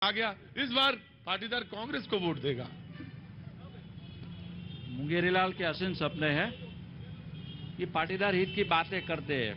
आ गया। इस बार पाटीदार कांग्रेस को वोट देगा। मुंगेरीलाल के असीम सपने हैं कि पाटीदार हित की बातें करते हैं।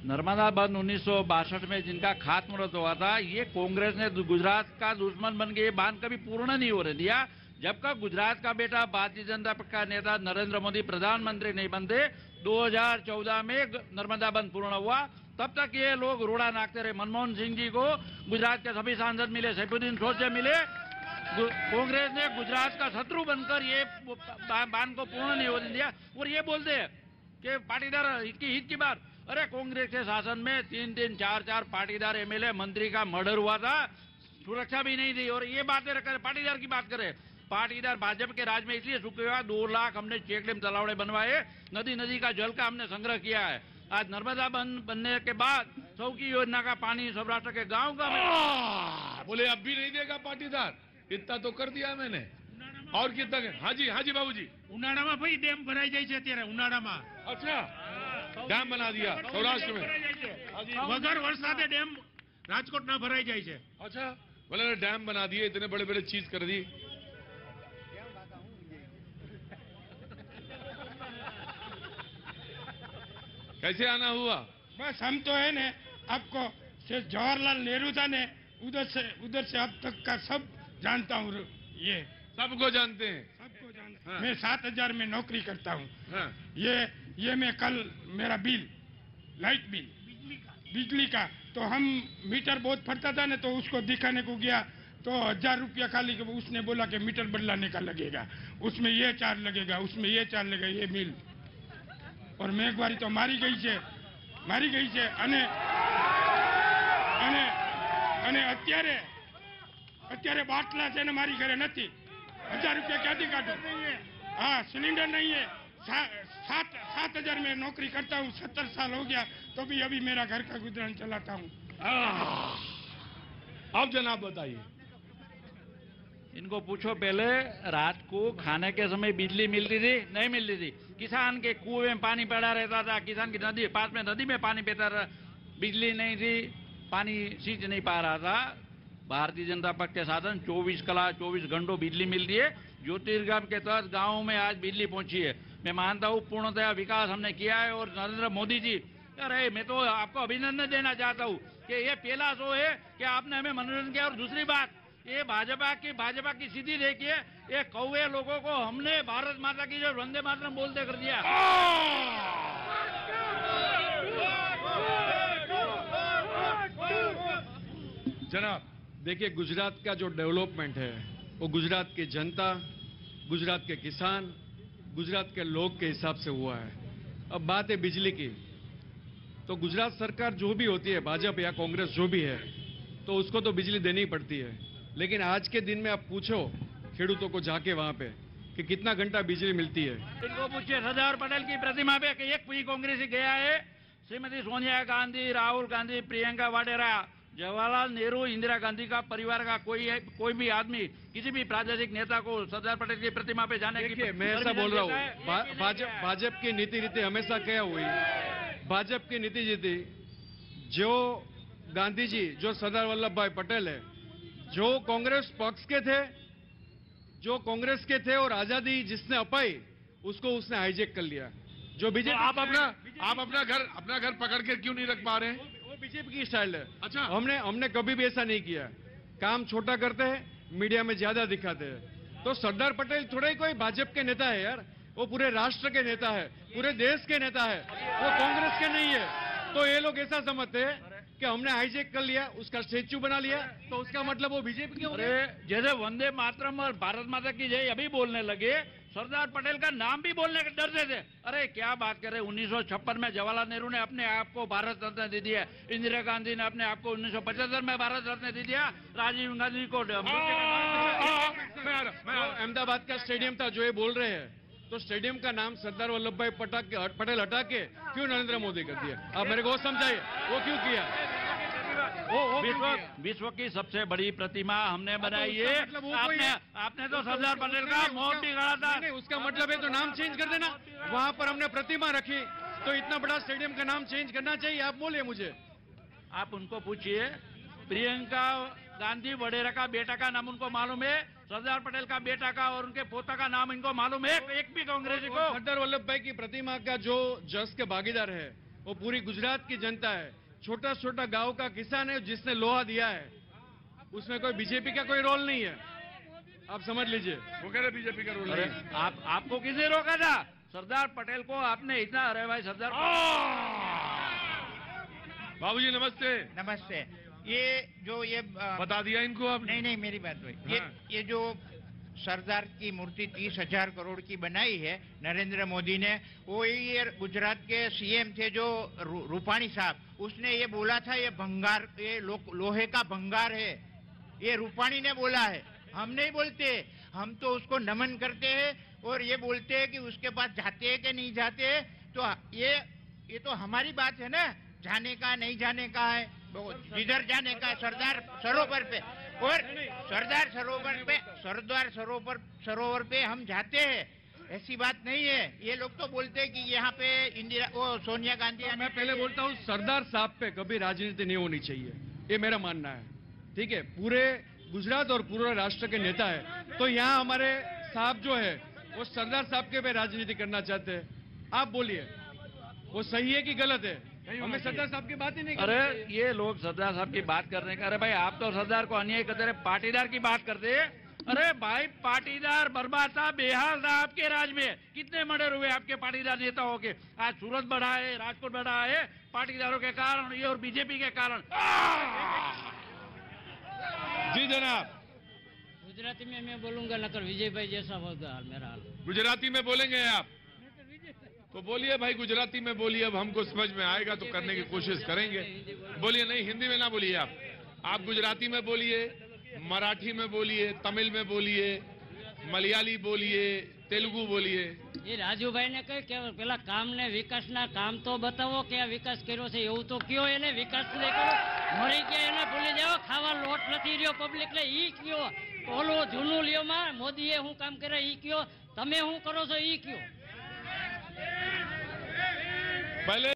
नर्मदा बंद 1962 में जिनका खात्ममुहूर्त हुआ था, ये कांग्रेस ने गुजरात का दुश्मन बन के ये बांध कभी पूर्ण नहीं होने दिया। जब तक गुजरात का बेटा भारतीय जनता पार्टी का नेता नरेंद्र मोदी प्रधानमंत्री नहीं बनते, 2014 में नर्मदा बंद पूर्ण हुआ, तब तक ये लोग रोड़ा नाकते रहे। मनमोहन सिंह जी को गुजरात के सभी सांसद मिले, सैफुद्दीन सोचे मिले। कांग्रेस ने गुजरात का शत्रु बनकर ये बांध को पूर्ण नहीं होने दिया। और ये बोलते हैं कि पाटीदार हित की बात। अरे कांग्रेस के शासन में 3-3, 4-4 पाटीदार एमएलए मंत्री का मर्डर हुआ था, सुरक्षा भी नहीं दी। और ये बातें रखें, पाटीदार की बात करें। पाटीदार भाजपा के राज में इसलिए सूखे हुआ, 2 लाख हमने चेक डैम तालाबड़े बनवाए, नदी का जल का हमने संग्रह किया है। आज नर्मदा बंद बनने के बाद 100 की योजना का पानी सौराष्ट्र के गांव का बोले अब भी नहीं देगा पाटीदार। इतना तो कर दिया मैंने। और कितना? हाँ जी बाबूजी। उनाड़ा में भाई डैम भराई जाए છે અત્યારે ઉનાળામાં। अच्छा, डैम बना दिया सौराष्ट्र में। वगर वरसादे डैम राजकोट ना भराई जाए છે। अच्छा, बोले डैम बना दिए, इतने बड़े बड़े चीज कर दी। कैसे आना हुआ? बस हम तो है ने आपको सिर्फ जवाहरलाल नेहरू था ने उधर से अब तक का सब जानता हूँ। ये सबको जानते हैं, सबको जानता हाँ। मैं 7000 में नौकरी करता हूँ। हाँ। ये मैं कल मेरा बिल, लाइट बिल, बिजली का तो हम मीटर बहुत फटता था ना, तो उसको दिखाने को गया तो 1000 रुपया खाली। उसने बोला कि मीटर बदलाने का लगेगा, उसमें ये चार्ज लगेगा, उसमें ये चार्ज लगेगा, ये बिल। और मेघवारी तो मारी गई છે। અને અત્યારે બાટલા છે ને મારી ઘરે નથી। 1000 रुपया ક્યાંથી કાઢું? हाँ, सिलेंडर नहीं है। 7000 में नौकरी करता हूँ, 70 साल हो गया, तो भी अभी मेरा घर का गुजरान चलाता हूँ। अब जनाब बताइए। इनको पूछो, पहले रात को खाने के समय बिजली मिलती थी? नहीं मिलती थी। किसान के कुएं में पानी पड़ा रहता था, किसान की नदी पास में नदी में पानी पीता रहा, बिजली नहीं थी, पानी सींच नहीं पा रहा था। भारतीय जनता पार्टी के शासन 24 घंटों बिजली मिलती है। ज्योतिर्गम के तहत गाँव में आज बिजली पहुंची है। मैं मानता हूँ पूर्णतया विकास हमने किया है। और नरेंद्र मोदी जी, अरे मैं तो आपको अभिनंदन देना चाहता हूँ कि ये पहला शो है कि आपने हमें मनोरंजन किया। और दूसरी बात, ये भाजपा की सीधी देखिए, ये कौवे लोगों को हमने भारत माता की जो वंदे मातरम बोलते कर दिया। जनाब देखिए, गुजरात का जो डेवलपमेंट है वो गुजरात की जनता, गुजरात के किसान, गुजरात के लोग के हिसाब से हुआ है। अब बात है बिजली की, तो गुजरात सरकार जो भी होती है, भाजपा या कांग्रेस जो भी है, तो उसको तो बिजली देनी ही पड़ती है। लेकिन आज के दिन में आप पूछो खेडूतों को जाके वहां पे कि कितना घंटा बिजली मिलती है। इनको पूछिए सरदार पटेल की प्रतिमा पे कि एक भी कांग्रेसी गया है? श्रीमती सोनिया गांधी, राहुल गांधी, प्रियंका वाड्रा, जवाहरलाल नेहरू, इंदिरा गांधी का परिवार का कोई भी आदमी किसी भी प्रादेशिक नेता को सरदार पटेल की प्रतिमा पे जाने की? मैं ऐसा बोल रहा हूँ, भाजपा की नीति रीति हमेशा क्या हुई? भाजपा की नीति रीति, जो गांधी जी, जो सरदार वल्लभ भाई पटेल है, जो कांग्रेस पक्ष के थे, जो कांग्रेस के थे और आजादी जिसने अपाई, उसको उसने हाईजेक कर लिया। जो बीजेपी, आप अपना घर पकड़ के क्यों नहीं रख पा रहे हैं? वो बीजेपी की स्टाइल है। अच्छा, हमने कभी भी ऐसा नहीं किया। काम छोटा करते हैं, मीडिया में ज्यादा दिखाते हैं। तो सरदार पटेल थोड़ा ही कोई भाजपा के नेता है यार, वो पूरे राष्ट्र के नेता है, पूरे देश के नेता है, वो कांग्रेस के नहीं है। तो ये लोग ऐसा समझते हैं कि हमने हाईजेक कर लिया, उसका स्टेच्यू बना लिया, तो उसका मतलब वो बीजेपी के हो गए। अरे जैसे वंदे मातरम और भारत माता की जय अभी बोलने लगे, सरदार पटेल का नाम भी बोलने के डरते थे। अरे क्या बात कर रहे, 1956 में जवाहरलाल नेहरू ने अपने आप को भारत रत्न दे दिया, इंदिरा गांधी ने अपने आप को 1975 में भारत रत्न दे दिया, राजीव गांधी को अहमदाबाद का स्टेडियम था जो ये बोल रहे हैं, तो स्टेडियम का नाम सरदार वल्लभ भाई पटेल हटा के क्यों नरेंद्र मोदी कर दिया? आप मेरे को समझाइए, वो क्यों किया? विश्व की सबसे बड़ी प्रतिमा हमने बनाई है। आपने तो सरदार पटेल का मौत भी गढ़ा था। नहीं, उसका मतलब है तो नाम चेंज कर देना। वहां पर हमने प्रतिमा रखी, तो इतना बड़ा स्टेडियम का नाम चेंज करना चाहिए। आप बोलिए मुझे। आप उनको पूछिए, प्रियंका गांधी वडेरा का बेटा का नाम उनको मालूम है? सरदार पटेल का बेटा का और उनके पोता का नाम इनको मालूम है? एक भी कांग्रेसी को? सरदार वल्लभ भाई की प्रतिमा का जो जस के भागीदार है वो पूरी गुजरात की जनता है। छोटा छोटा गांव का किसान है जिसने लोहा दिया है, उसमें कोई बीजेपी का कोई रोल नहीं है, आप समझ लीजिए। वो कह रहे बीजेपी का रोल अरे नहीं। आपको किसने रोका था? सरदार पटेल को आपने इतना, अरे भाई सरदार बाबूजी नमस्ते। नमस्ते। ये जो ये बता दिया इनको आपने? नहीं मेरी बात हुई। हाँ। ये जो सरदार की मूर्ति 30,000 करोड़ की बनाई है नरेंद्र मोदी ने, वो ये गुजरात के सीएम थे जो रूपाणी साहब, उसने ये बोला था ये भंगार, ये लोहे का भंगार है, ये रूपाणी ने बोला है, हम नहीं बोलते। हम तो उसको नमन करते हैं और ये बोलते हैं कि उसके पास जाते हैं कि नहीं जाते। तो ये तो हमारी बात है ना, जाने का नहीं जाने का है, जिधर जाने का है सरदार सरोवर पे, और सरदार सरोवर पे हम जाते हैं, ऐसी बात नहीं है। ये लोग तो बोलते हैं कि यहाँ पे सोनिया गांधी। मैं पहले बोलता हूँ सरदार साहब पे कभी राजनीति नहीं होनी चाहिए, ये मेरा मानना है, ठीक है। पूरे गुजरात और पूरे राष्ट्र के नेता है, तो यहाँ हमारे साहब जो है वो सरदार साहब के पे राजनीति करना चाहते हैं। आप बोलिए वो सही है कि गलत है? हमें सरदार साहब की बात ही नहीं अरे ये लोग सरदार साहब की बात करने का, अरे भाई आप तो सरदार को अन्याय करते रहे, पाटीदार की बात करते। अरे भाई पाटीदार बर्बाद था, बेहाल था आपके राज में। कितने मर्डर हुए आपके पाटीदार नेताओं के? आज सूरत बढ़ा है, राजकोट बढ़ा है पाटीदारों के कारण, ये और बीजेपी के कारण। जी जनाब। गुजराती में मैं बोलूंगा, नकर विजय भाई जैसा होगा मेरा हाल। गुजराती में बोलेंगे आप तो बोलिए भाई, गुजराती में बोलिए, अब हमको समझ में आएगा तो करने की कोशिश करेंगे। बोलिए, नहीं हिंदी में ना बोलिए आप गुजराती में बोलिए, मराठी में बोलिए, तमिल में बोलिए, मलयाली बोलिए, तेलुगु बोलिए। એ રાજુભાઈને કહે કે પેલા કામને વિકાસના કામ તો બતાવો કે આ વિકાસ કર્યો છે, એવું તો કયો એને વિકાસ નહીં કરો, મરી ગયા એને ભૂલી જાઓ, ખાવા લોટ નથી રહ્યો પબ્લિકને ઈ કયો, ઓલો જૂનું લ્યો માં મોદીએ શું કામ કરે ઈ કયો, તમે શું કરો છો ઈ કયો। पहले